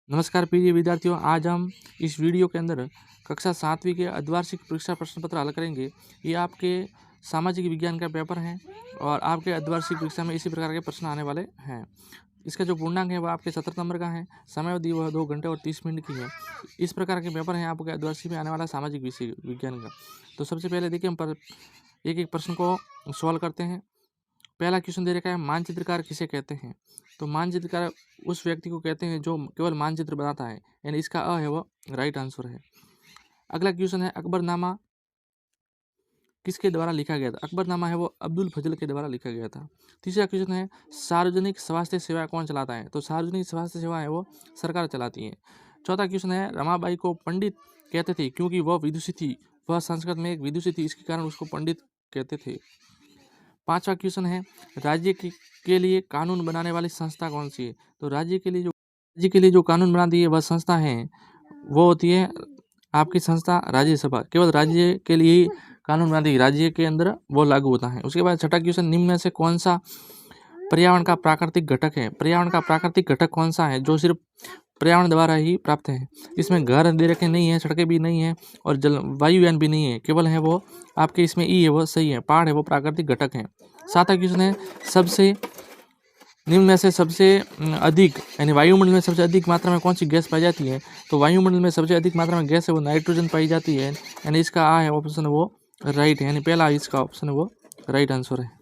नमस्कार प्रिय विद्यार्थियों, आज हम इस वीडियो के अंदर कक्षा 7वीं के अर्धवार्षिक परीक्षा प्रश्न पत्र हल करेंगे। ये आपके सामाजिक विज्ञान का पेपर है और आपके अर्धवार्षिक परीक्षा में इसी प्रकार के प्रश्न आने वाले हैं। इसका जो पूर्णांक है वह आपके 17 नंबर का है। समय अवधि वह 2 घंटे और 30 मिनट की है। इस प्रकार के पेपर हैं आपके अर्धवार्षिक में आने वाला सामाजिक विषय विज्ञान का। तो सबसे पहले देखिए, हम एक एक प्रश्न को सॉल्व करते हैं। पहला क्वेश्चन दे रखा है, मानचित्रकार किसे कहते हैं? तो मानचित्रकार उस व्यक्ति को कहते हैं जो केवल मानचित्र बनाता है, यानी इसका अ है वो राइट आंसर है। अगला क्वेश्चन है, अकबरनामा किसके द्वारा लिखा गया था? अकबरनामा है वो अब्दुल फजल के द्वारा लिखा गया था। तीसरा क्वेश्चन है, सार्वजनिक स्वास्थ्य सेवा कौन चलाता है? तो सार्वजनिक स्वास्थ्य सेवा है वो सरकार चलाती है। चौथा क्वेश्चन है, रमाबाई को पंडित कहते थे क्योंकि वह विदुषी थी। वह संस्कृत में एक विदुषी थी, इसके कारण उसको पंडित कहते थे। पांचवा क्वेश्चन है, राज्य के लिए कानून बनाने वाली संस्था कौन सी है? तो राज्य के लिए जो कानून बनाती है वह संस्था है, वो होती है आपकी संस्था राज्यसभा। केवल राज्य के लिए ही कानून बनाती है, राज्य के अंदर वो लागू होता है। उसके बाद छठा क्वेश्चन, निम्न में से कौन सा पर्यावरण का प्राकृतिक घटक है? पर्यावरण का प्राकृतिक घटक कौन सा है जो सिर्फ पर्यावरण द्वारा ही प्राप्त है? इसमें घर दे रखे नहीं है, सड़कें भी नहीं है और जल वायुयान भी नहीं है, केवल है वो आपके इसमें ई है वो सही है, पहाड़ है वो प्राकृतिक घटक है। सातवां क्वेश्चन है, सबसे निम्न में से सबसे अधिक यानी वायुमंडल में सबसे अधिक मात्रा में कौन सी गैस पाई जाती है? तो वायुमंडल में सबसे अधिक मात्रा में गैस है वो नाइट्रोजन पाई जाती है, यानी इसका आ है ऑप्शन वो राइट है, यानी पहला इसका ऑप्शन है वो राइट आंसर है।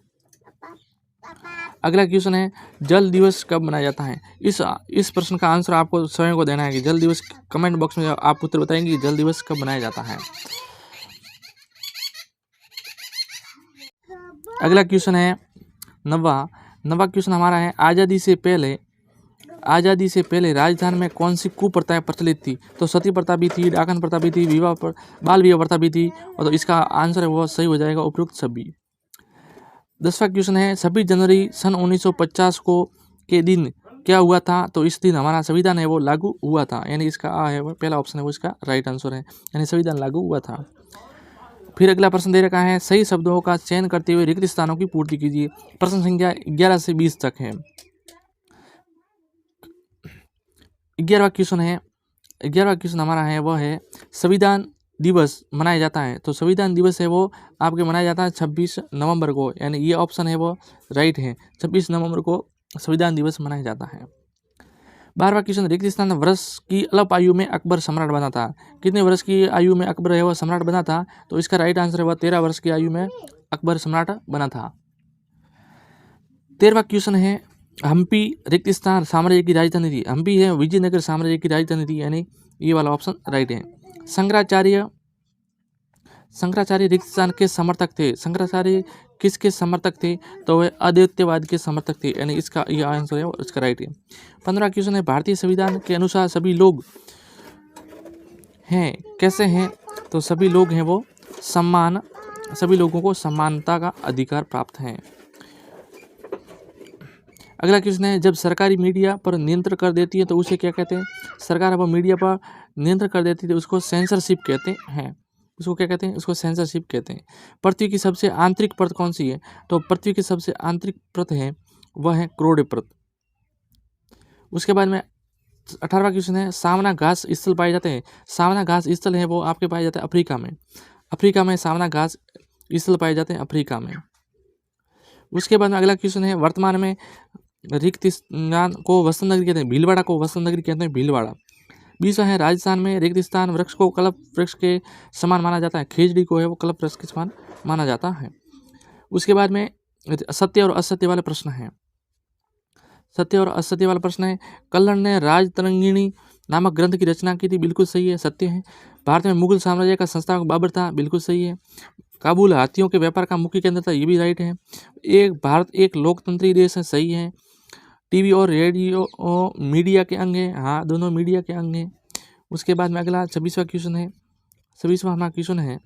अगला क्वेश्चन है, जल दिवस कब मनाया जाता है? इस प्रश्न का आंसर आपको स्वयं को देना है कि जल दिवस, कमेंट बॉक्स में आप उत्तर बताएंगे कि जल दिवस कब मनाया जाता है। अगला क्वेश्चन है नवा क्वेश्चन हमारा है, आज़ादी से पहले राजस्थान में कौन सी कुप्रथाएं प्रचलित थी? तो सती प्रथा भी थी, डाकन प्रथा भी थी, बाल विवाह प्रथा भी थी, और तो इसका आंसर है वो सही हो जाएगा उपयुक्त सभी। 10वां क्वेश्चन है, 26 जनवरी सन 1950 को के दिन क्या हुआ था? तो इस दिन हमारा संविधान है वो लागू हुआ था, यानी इसका आ है वो पहला ऑप्शन है वो इसका राइट आंसर है, यानी संविधान लागू हुआ था। फिर अगला प्रश्न दे रखा है, सही शब्दों का चयन करते हुए रिक्त स्थानों की पूर्ति कीजिए। प्रश्न संख्या 11 से 20 तक है। 11वां क्वेश्चन हमारा है वो है, संविधान दिवस मनाया जाता है। तो संविधान दिवस है वो आपके मनाया जाता है 26 नवंबर को, यानी ये ऑप्शन है वो राइट है, 26 नवंबर को संविधान दिवस मनाया जाता है। 12वां क्वेश्चन, रिक्त स्थान वर्ष की अल्प आयु में अकबर सम्राट बना था। कितने वर्ष की आयु में अकबर है वह सम्राट बना था? तो इसका राइट आंसर है वह 13 वर्ष की आयु में अकबर सम्राट बना था। 13वां क्वेश्चन है, हम्पी रिक्त स्थान साम्राज्य की राजधानी थी। हम्पी है विजयनगर साम्राज्य की राजधानी थी, यानी ये वाला ऑप्शन राइट है। शंकराचार्य रिक्त स्थान के समर्थक थे। शंकराचार्य किसके समर्थक थे? तो वह अद्वैतवाद के समर्थक थे, यानी इसका ये आंसर है और इसका राइट है। 15वां क्वेश्चन है, भारतीय संविधान के अनुसार सभी लोग हैं कैसे हैं? तो सभी लोग हैं वो सभी लोगों को समानता का अधिकार प्राप्त है। अगला क्वेश्चन है, जब सरकारी मीडिया पर नियंत्रण कर देती है तो उसे क्या कहते हैं? सरकार अब मीडिया पर नियंत्रण कर देती है तो उसको सेंसरशिप कहते हैं। उसको क्या कहते हैं? उसको सेंसरशिप कहते हैं। पृथ्वी की सबसे आंतरिक परत कौन सी है? तो पृथ्वी की सबसे आंतरिक परत है वह है क्रोड परत। उसके बाद में 18वां क्वेश्चन है, सामना घास स्थल पाए जाते हैं। सामना घास स्थल है वो आपके पाए जाते हैं अफ्रीका में सामना घास स्थल पाए जाते हैं अफ्रीका में। उसके बाद में अगला क्वेश्चन है, वर्तमान में रिक्त स्थान को वसंत नगरी कहते हैं, भीलवाड़ा को वसंत नगरी कहते हैं, भीलवाड़ा। 20वां है, राजस्थान में रिक्त स्थान वृक्ष को कल्प वृक्ष के समान माना जाता है। खेजड़ी को है वो कल्प वृक्ष के समान माना जाता है। उसके बाद में सत्य और असत्य वाले प्रश्न हैं। सत्य और असत्य वाला प्रश्न है, कल्हण ने राजतरंगिणी नामक ग्रंथ की रचना की थी। बिल्कुल सही है, सत्य है। भारत में मुगल साम्राज्य का संस्थापक बाबर था। बिल्कुल सही है। काबुल हाथियों के व्यापार का मुख्य केंद्र था। ये भी राइट है। भारत एक लोकतंत्री देश है। सही है। टीवी और रेडियो मीडिया के अंग हैं। हाँ, दोनों मीडिया के अंग हैं। उसके बाद में अगला 26वां क्वेश्चन है। 26वां हमारा क्वेश्चन है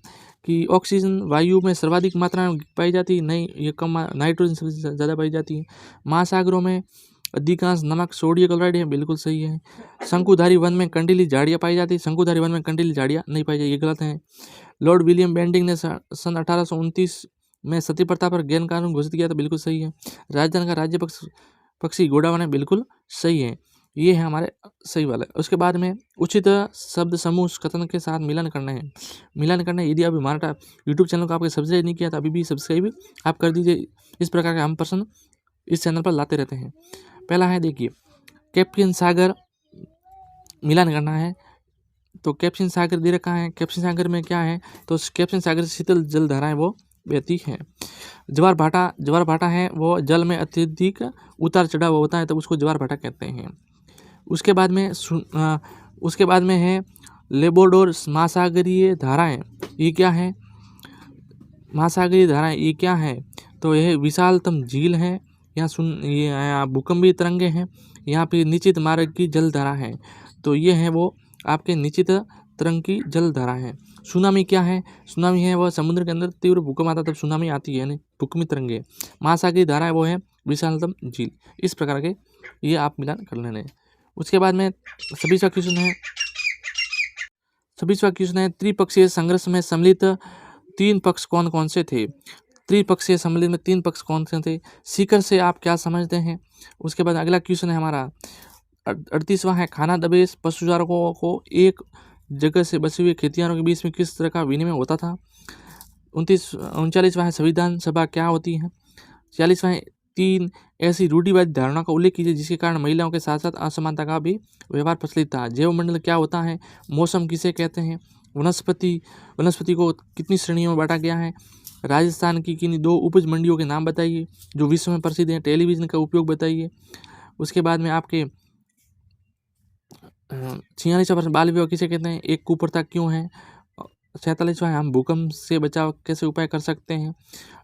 कि ऑक्सीजन वायु में सर्वाधिक मात्रा में पाई जाती है। नहीं, ये कम, नाइट्रोजन सबसे ज़्यादा पाई जाती है। महासागरों में अधिकांश नमक सोडियम क्लोराइड है। बिल्कुल सही है। शंकुधारी वन में कंटीली झाड़ियाँ पाई जाती है। शंकुधारी वन में कंटीली झाड़ियाँ नहीं पाई जाती, ये गलत है। लॉर्ड विलियम बेंटिंग ने सन 1829 में सती प्रथा पर गैर कानून घोषित किया था। बिल्कुल सही है। राजस्थान का राज्य पक्षी घोड़ा वन है। बिल्कुल सही है। ये है हमारे सही वाला। उसके बाद में उचित शब्द समूह कथन के साथ मिलन करना है। मिलन करना है, यदि आप हमारा यूट्यूब चैनल को आपने सब्सक्राइब नहीं किया तो अभी भी सब्सक्राइब आप कर दीजिए। इस प्रकार के हम प्रश्न इस चैनल पर लाते रहते हैं। पहला है देखिए, कैप्टन सागर मिलान करना है। तो कैप्टन सागर दे रखा है, कैप्टन सागर में क्या है, तो कैप्टन सागर से शीतल जल धाराएं वो बहती हैं। ज्वार भाटा है वो जल में अत्यधिक उतार चढ़ाव होता है, तो उसको ज्वार भाटा कहते हैं। उसके बाद में है लेबोडोर महासागरीय धाराएं। ये क्या है, महासागरीय धाराएं ये क्या है, तो यह विशालतम झील है। यहाँ भूकंपीय तरंगे हैं। यहाँ पे निश्चित मार्ग की जल धारा है, तो ये है वो आपके निश्चित तरंग की जल धारा है। सुनामी क्या है, सुनामी है वह समुद्र के अंदर तीव्र भूकंप आता तब सुनामी आती है, यानी भूकंपी तरंगे। महासागरीय धारा है वो है विशालतम झील। इस प्रकार के ये आप मिलान कर लेने। उसके बाद में 26वां क्वेश्चन है त्रिपक्षीय संघर्ष में सम्मिलित 3 पक्ष कौन कौन से थे। त्रिपक्षीय सम्मिलित में 3 पक्ष कौन से थे, सीकर से आप क्या समझते हैं। उसके बाद अगला क्वेश्चन है हमारा 38वां है खाना दबेश पशुचारकों को एक जगह से बसे हुए खेतियारों के बीच में किस तरह का विनिमय होता था। 39वां है संविधान सभा क्या होती है। 40वां है 3 ऐसी रूढ़िवादी धारणा का उल्लेख कीजिए जिसके कारण महिलाओं के साथ साथ असमानता का भी व्यवहार प्रचलित था। जैव मंडल क्या होता है, मौसम किसे कहते हैं, वनस्पति को कितनी श्रेणियों में बांटा गया है, राजस्थान की किन 2 उपज मंडियों के नाम बताइए जो विश्व में प्रसिद्ध हैं, टेलीविजन का उपयोग बताइए। उसके बाद में आपके 46वां प्रश्न बाल विवाह किसे कहते हैं, एक कुप्रथा क्यों है। 47वां है हम भूकंप से बचाव कैसे उपाय कर सकते हैं।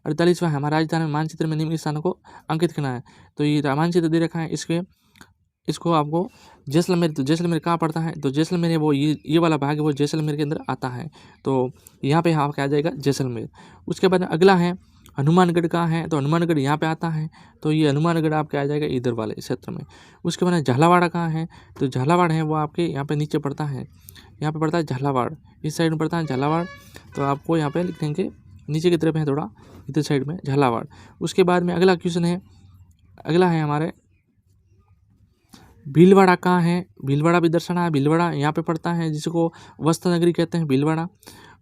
48वां है हमारा राजधानी मानचित्र में निम्न स्थानों को अंकित करना है। तो ये मानचित्र दे रखा है, इसको आपको जैसलमेर, तो जैसलमेर कहाँ पड़ता है, तो जैसलमेर है वो ये वाला भाग है वो जैसलमेर के अंदर आता है, तो यहाँ पे आपका आ जाएगा जैसलमेर। उसके बाद अगला है हनुमानगढ़ कहाँ है, तो हनुमानगढ़ यहाँ पे आता है, तो ये हनुमानगढ़ आपके आ जाएगा इधर वाले क्षेत्र में। उसके बाद झालावाड़ कहाँ है, तो झालावाड़ है वो आपके यहाँ पे नीचे पड़ता है, यहाँ पे पड़ता है झालावाड़, इस साइड में पड़ता है झालावाड़, तो आपको यहाँ पे लिख देंगे नीचे की तरफ है थोड़ा इधर साइड में झालावाड़। उसके बाद में अगला क्वेश्चन है, अगला है हमारे भीलवाड़ा कहाँ है, भीलवाड़ा भी दर्शाना है। भीलवाड़ा यहाँ पे पड़ता है जिसको वस्त्र नगरी कहते हैं भीलवाड़ा।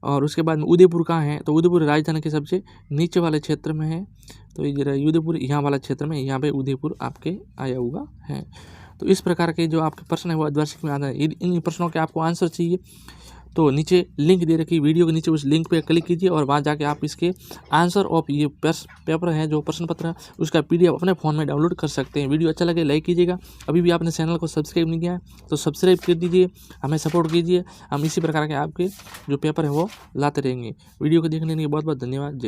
और उसके बाद में उदयपुर कहाँ है, तो उदयपुर राजधानी के सबसे नीचे वाले क्षेत्र में है, तो ये उदयपुर यहाँ वाला क्षेत्र में, यहाँ पे उदयपुर आपके आया हुआ है। तो इस प्रकार के जो आपके प्रश्न है वो द्वार्षिक में आता है। इन प्रश्नों के आपको आंसर चाहिए तो नीचे लिंक दे रखी वीडियो के नीचे उस लिंक पे क्लिक कीजिए और वहाँ जाके आप इसके आंसर ऑफ ये पेपर है जो प्रश्न पत्र है उसका PDF अपने फ़ोन में डाउनलोड कर सकते हैं। वीडियो अच्छा लगे लाइक कीजिएगा। अभी भी आपने चैनल को सब्सक्राइब नहीं किया है तो सब्सक्राइब कर दीजिए, हमें सपोर्ट कीजिए। हम इसी प्रकार के आपके जो पेपर है वो लाते रहेंगे। वीडियो को देखने के लिए बहुत बहुत धन्यवाद।